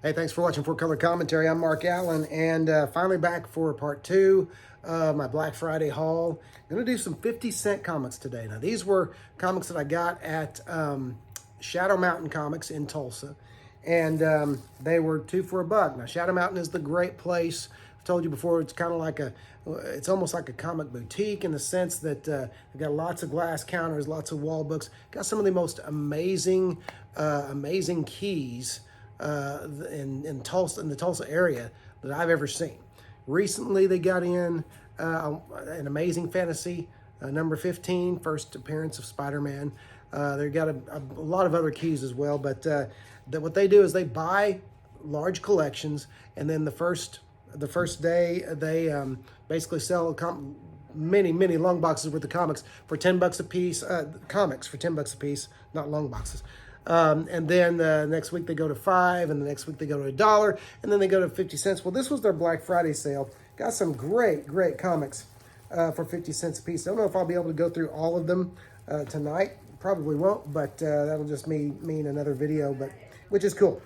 Hey, thanks for watching 4Color Commentary. I'm Mark Allen, and finally back for part two of my Black Friday haul. I'm going to do some 50-cent comics today. Now, these were comics that I got at Shadow Mountain Comics in Tulsa, and they were two for $1. Now, Shadow Mountain is the great place. I've told you before, it's kind of it's almost like a comic boutique in the sense that they've got lots of glass counters, lots of wall books, got some of the most amazing keys in Tulsa, in the Tulsa area that I've ever seen. Recently, they got in an Amazing Fantasy number 15, first appearance of Spider-Man. They've got a lot of other keys as well, but what they do is they buy large collections, and then the first day they basically sell many long boxes worth of comics for $10 a piece. Comics for $10 a piece, not long boxes. And then next week they go to $5, and the next week they go to $1, and then they go to 50 cents. Well, this was their Black Friday sale. Got some great comics for 50 cents a piece. I don't know if I'll be able to go through all of them tonight. Probably won't, but that'll just mean another video, which is cool.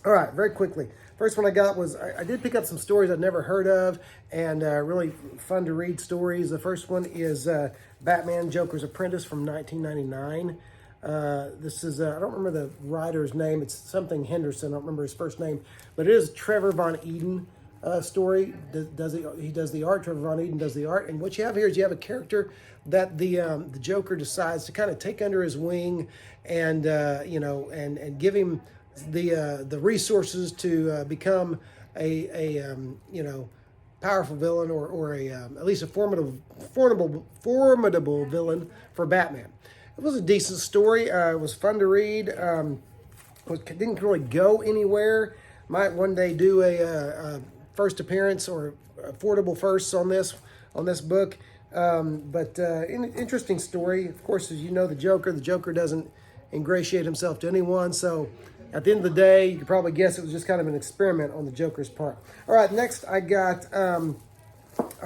All right, very quickly. First one I got was, I did pick up some stories I'd never heard of, and really fun to read stories. The first one is Batman Joker's Apprentice from 1999. This is, I don't remember the writer's name. It's something Henderson. I don't remember his first name, but it is Trevor Von Eden story. He does the art. Trevor Von Eden does the art. And what you have here is you have a character that the Joker decides to kind of take under his wing, and and give him the resources to become a powerful villain, or at least a formidable villain for Batman. It was a decent story. It was fun to read. Didn't really go anywhere. Might one day do a first appearance or affordable firsts on this book. Interesting story. Of course, as you know, the Joker doesn't ingratiate himself to anyone. So at the end of the day, you could probably guess it was just kind of an experiment on the Joker's part. All right, next I got a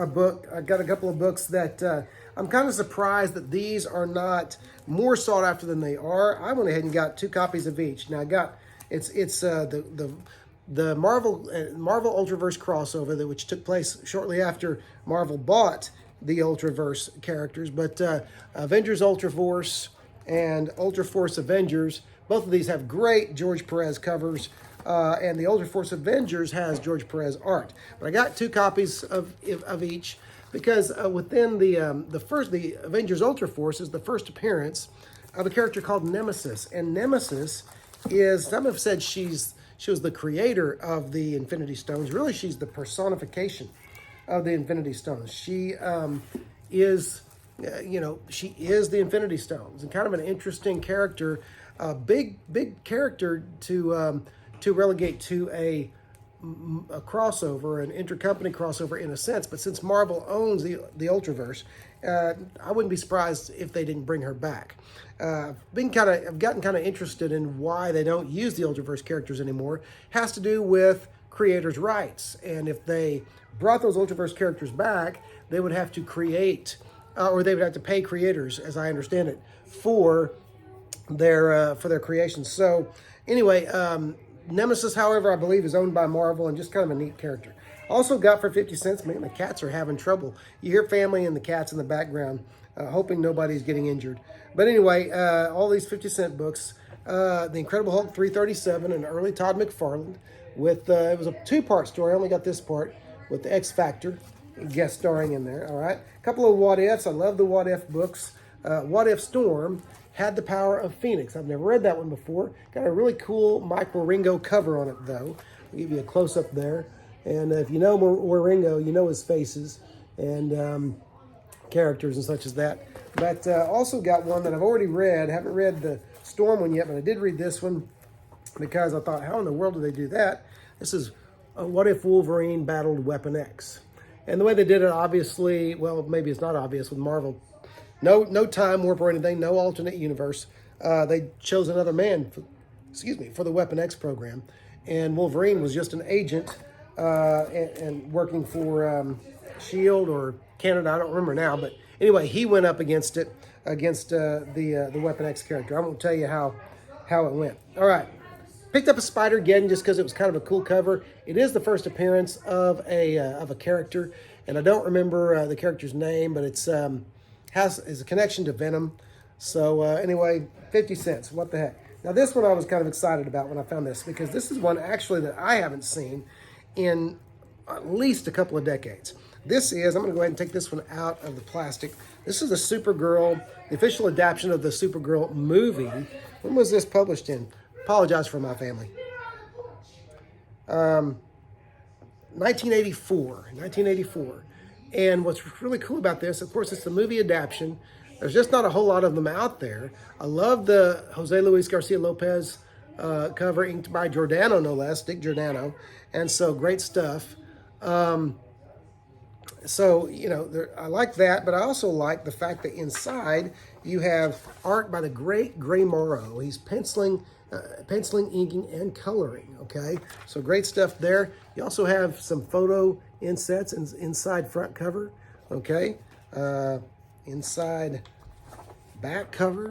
book. I got a couple of books that I'm kind of surprised that these are not more sought after than they are. I went ahead and got 2 copies of each. Now I got the Marvel Ultraverse crossover, which took place shortly after Marvel bought the Ultraverse characters. But Avengers Ultraforce and Ultraforce Avengers, both of these have great George Perez covers. And the Ultraforce Avengers has George Perez art. But I got 2 copies of each, because within the Avengers Ultraforce is the first appearance of a character called Nemesis. And Nemesis is, some have said she was the creator of the Infinity Stones. Really, she's the personification of the Infinity Stones. She is the Infinity Stones, and kind of an interesting character, a big character to relegate to a crossover, an intercompany crossover in a sense. But since Marvel owns the Ultraverse, I wouldn't be surprised if they didn't bring her back. I've gotten kind of interested in why they don't use the Ultraverse characters anymore. It has to do with creators' rights, and if they brought those Ultraverse characters back, they would have to create, or they would have to pay creators, as I understand it, for their creations. So anyway, Nemesis, however, I believe is owned by Marvel, and just kind of a neat character. Also got for 50 cents, man, the cats are having trouble. You hear family and the cats in the background, hoping nobody's getting injured. But anyway, all these 50-cent books, The Incredible Hulk 337, an early Todd McFarlane, with, it was a 2-part story. I only got this part with the X Factor guest starring in there, all right? A couple of What Ifs. I love the What If books. What If Storm had the power of Phoenix. I've never read that one before. Got a really cool Mike Wieringo cover on it, though. I'll give you a close-up there. And if you know Wieringo, you know his faces and characters and such as that. But also got one that I've already read. Haven't read the Storm one yet, but I did read this one because I thought, how in the world do they do that? This is What If Wolverine Battled Weapon X. And the way they did it, obviously, well, maybe it's not obvious with Marvel. No time warp or anything, no alternate universe. They chose another man, for the Weapon X program. And Wolverine was just an agent and working for S.H.I.E.L.D. or Canada, I don't remember now. But anyway, he went up against the Weapon X character. I won't tell you how it went. All right. Picked up a Spider-Geddon just because it was kind of a cool cover. It is the first appearance of a character, and I don't remember the character's name, but it's is a connection to Venom. So anyway, 50 cents. What the heck? Now this one I was kind of excited about when I found this, because this is one actually that I haven't seen in at least a couple of decades. This is, I'm going to go ahead and take this one out of the plastic. This is the Supergirl, the official adaptation of the Supergirl movie. When was this published in? Apologize for my family. 1984. And what's really cool about this, of course, it's the movie adaptation. There's just not a whole lot of them out there. I love the Jose Luis Garcia Lopez cover, inked by Giordano, no less, Dick Giordano. And so great stuff. So, you know, I like that, but I also like the fact that inside you have art by the great Gray Morrow. He's penciling, inking, and coloring, okay? So great stuff there. You also have some photo insets inside front cover, okay? Inside back cover,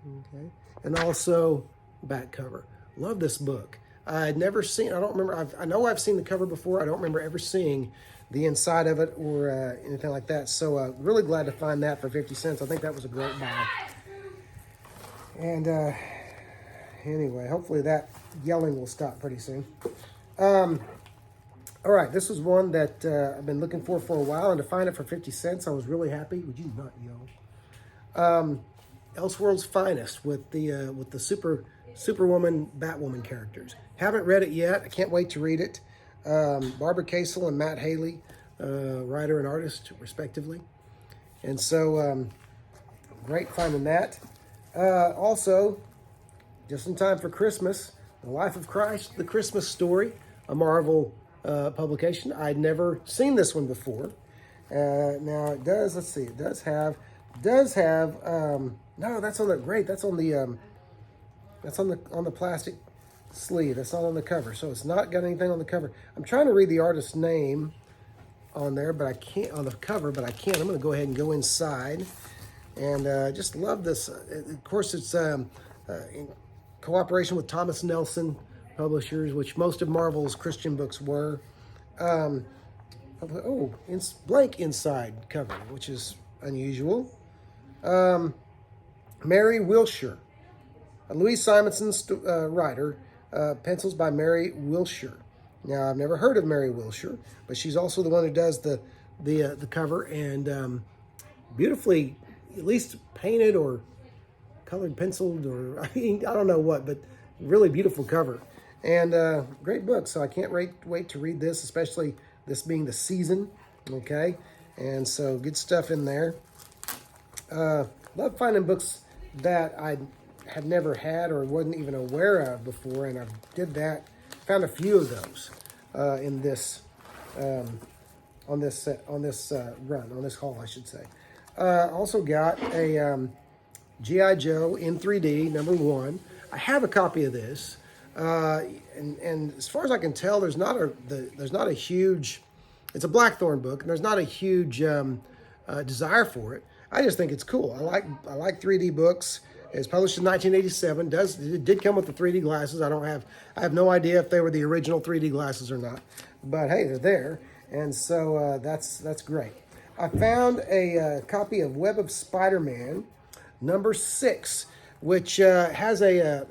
okay? And also back cover. Love this book. I'd never seen, I don't remember, I know I've seen the cover before. I don't remember ever seeing the inside of it or anything like that. So really glad to find that for 50 cents. I think that was a great buy. And anyway, hopefully that yelling will stop pretty soon. All right, this was one that I've been looking for a while, and to find it for 50 cents, I was really happy. Would you not yell? Elseworld's Finest with the Superwoman, Batwoman characters. Haven't read it yet. I can't wait to read it. Barbara Casel and Matt Haley, writer and artist, respectively. And so, great finding that. Also, just in time for Christmas, The Life of Christ, The Christmas Story, a Marvel publication. I'd never seen this one before. Now it does, let's see, it does have, no, that's on the, great, that's on the plastic sleeve. That's not on the cover, so it's not got anything on the cover. I'm trying to read the artist's name on there, but I can't, on the cover, but I can't. I'm going to go ahead and go inside, and just love this. Of course, it's in cooperation with Thomas Nelson Publishers, which most of Marvel's Christian books were. It's blank inside cover, which is unusual. Mary Wilshire, Louise Simonson's writer, pencils by Mary Wilshire. Now, I've never heard of Mary Wilshire, but she's also the one who does the cover, and beautifully, at least painted or colored, penciled, or I don't know what, but really beautiful cover. And great book, so I can't wait to read this, especially this being the season, okay? And so good stuff in there. Love finding books that I had never had or wasn't even aware of before, and I did that. Found a few of those in this on this run, on this haul, I should say. Also got a G.I. Joe in 3D #1. I have a copy of this, and as far as I can tell, there's not a huge. It's a Blackthorn book, and there's not a huge desire for it. I just think it's cool. I like 3D books. It's published in 1987. It did come with the 3D glasses. I have no idea if they were the original 3D glasses or not. But hey, they're there, and so that's great. I found a copy of Web of Spider-Man #6, which has a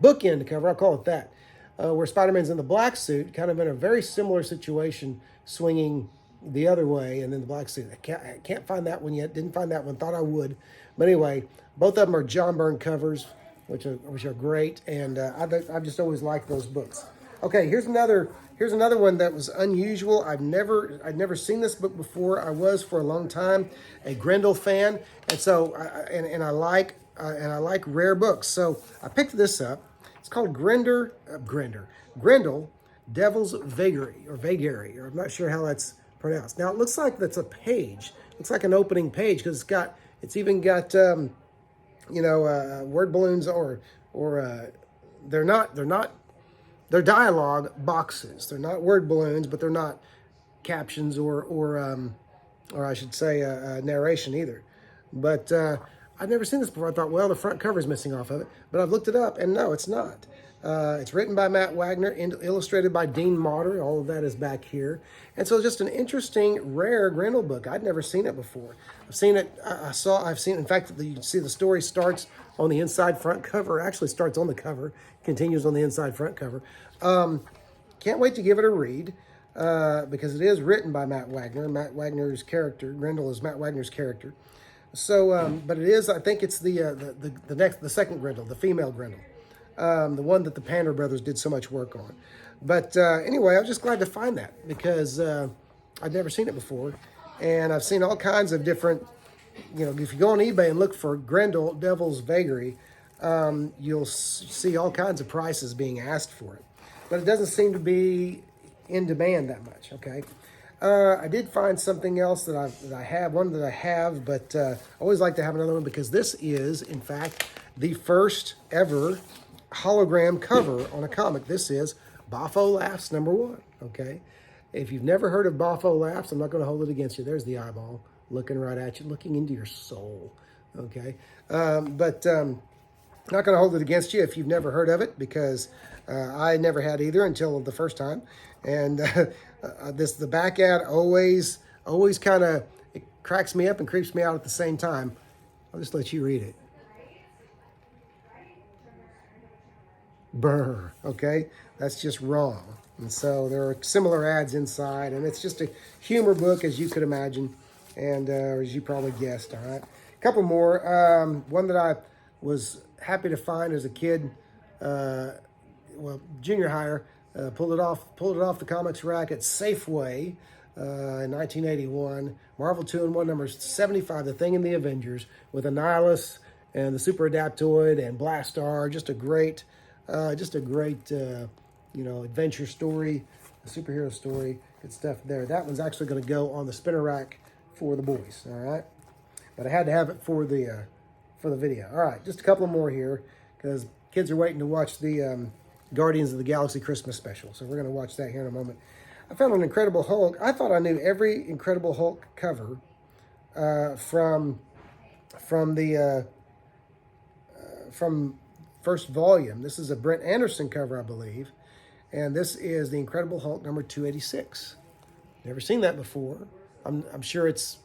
bookend cover. I'll call it that, where Spider-Man's in the black suit, kind of in a very similar situation, swinging the other way, and then the black suit. I can't find that one yet. Didn't find that one. Thought I would. But anyway, both of them are John Byrne covers, which are great, and I've just always liked those books. Okay, here's another one that was unusual. I'd never seen this book before. I was for a long time a Grendel fan, and so I like rare books. So I picked this up. It's called Grendel, Devil's Vagary, or I'm not sure how that's pronounced. Now it looks like that's a page. Looks like an opening page because it's even got word balloons or they're dialogue boxes. They're not word balloons, but they're not captions or I should say narration either. But I've never seen this before. I thought, well, the front cover is missing off of it, but I've looked it up, and no, it's not. It's written by Matt Wagner, illustrated by Dean Motter. All of that is back here. And so just an interesting, rare Grendel book. I'd never seen it before. I've seen it, I've seen, in fact, you can see the story starts on the inside front cover. It actually starts on the cover, continues on the inside front cover. Can't wait to give it a read. Because it is written by Matt Wagner. Matt Wagner's character, Grendel is Matt Wagner's character. So, but it is, I think it's the second Grendel, the female Grendel, the one that the Pander brothers did so much work on. But anyway, I was just glad to find that because I'd never seen it before, and I've seen all kinds of different. If you go on eBay and look for Grendel Devil's Vagary, you'll see all kinds of prices being asked for it, but it doesn't seem to be in demand that much. Okay. I did find something else that I have, but I always like to have another one because this is, in fact, the first ever hologram cover on a comic. This is Boffo Laughs #1, okay? If you've never heard of Boffo Laughs, I'm not going to hold it against you. There's the eyeball looking right at you, looking into your soul, okay? But not going to hold it against you if you've never heard of it because I never had either until the first time. And the back ad always kind of cracks me up and creeps me out at the same time. I'll just let you read it. Brr, okay? That's just wrong. And so there are similar ads inside, and it's just a humor book, as you could imagine, and as you probably guessed, all right? A couple more. One that I was happy to find as a kid, junior higher, pulled it off the comics rack at Safeway in 1981. Marvel 2-in-1 number 75, The Thing and the Avengers, with Annihilus and the Super Adaptoid and Blastar. Just a great adventure story, a superhero story. Good stuff there. That one's actually going to go on the spinner rack for the boys. All right, but I had to have it for the video. All right, just a couple more here because kids are waiting to watch the Guardians of the Galaxy Christmas special. So we're going to watch that here in a moment. I found an Incredible Hulk. I thought I knew every Incredible Hulk cover from first volume. This is a Brent Anderson cover, I believe. And this is the Incredible Hulk number 286. Never seen that before. I'm sure it's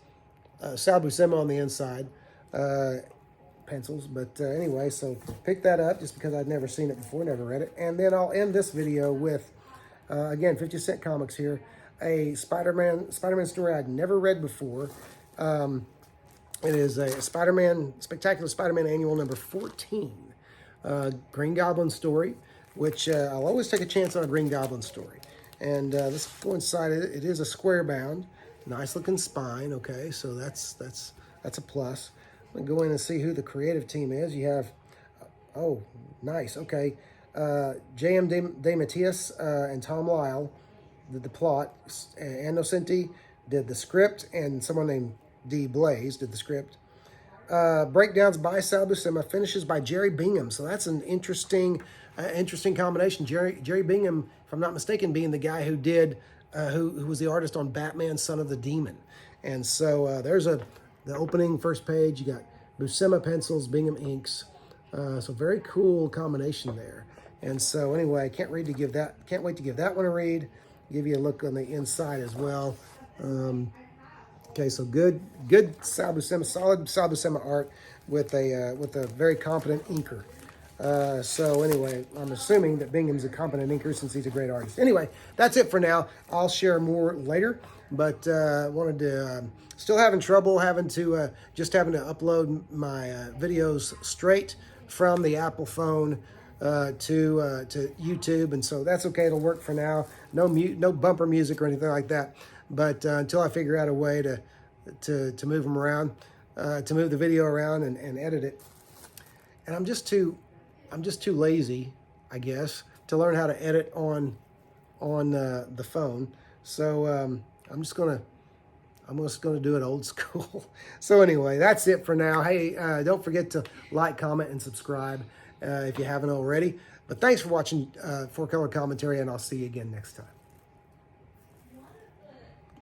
Sal Buscema on the inside. Pencils, but anyway, so pick that up just because I'd never seen it before, never read it. And then I'll end this video with again 50 Cent Comics here, a Spider-Man story I'd never read before. It is a Spectacular Spider-Man Annual number 14, Green Goblin story, which I'll always take a chance on a Green Goblin story. And let's go inside it. It is a square bound, nice looking spine. Okay, so that's a plus. I'm going to go in and see who the creative team is. You have, oh, nice, okay. J.M. DeMatteis and Tom Lyle did the plot. Ann Nocenti did the script, and someone named D. Blaze did the script. Breakdowns by Sal Buscema, finishes by Jerry Bingham. So that's an interesting combination. Jerry Bingham, if I'm not mistaken, being the guy who did, who was the artist on Batman, Son of the Demon. And so there's the opening first page. You got Buscema pencils, Bingham inks. So very cool combination there. And so anyway, can't wait to give that one a read. Give you a look on the inside as well. Okay, so good Sal Buscema, solid Sal Buscema art with a very competent inker. So anyway, I'm assuming that Bingham's a competent inker since he's a great artist. Anyway, that's it for now. I'll share more later, but wanted to still having trouble having to upload my videos straight from the Apple phone to YouTube, and so that's okay. It'll work for now. No bumper music or anything like that. But until I figure out a way to move them around, to move the video around and edit it, and I'm just too lazy, I guess, to learn how to edit on the phone. So I'm just gonna do it old school. So anyway, that's it for now. Hey, don't forget to like, comment, and subscribe if you haven't already. But thanks for watching 4Color Commentary, and I'll see you again next time.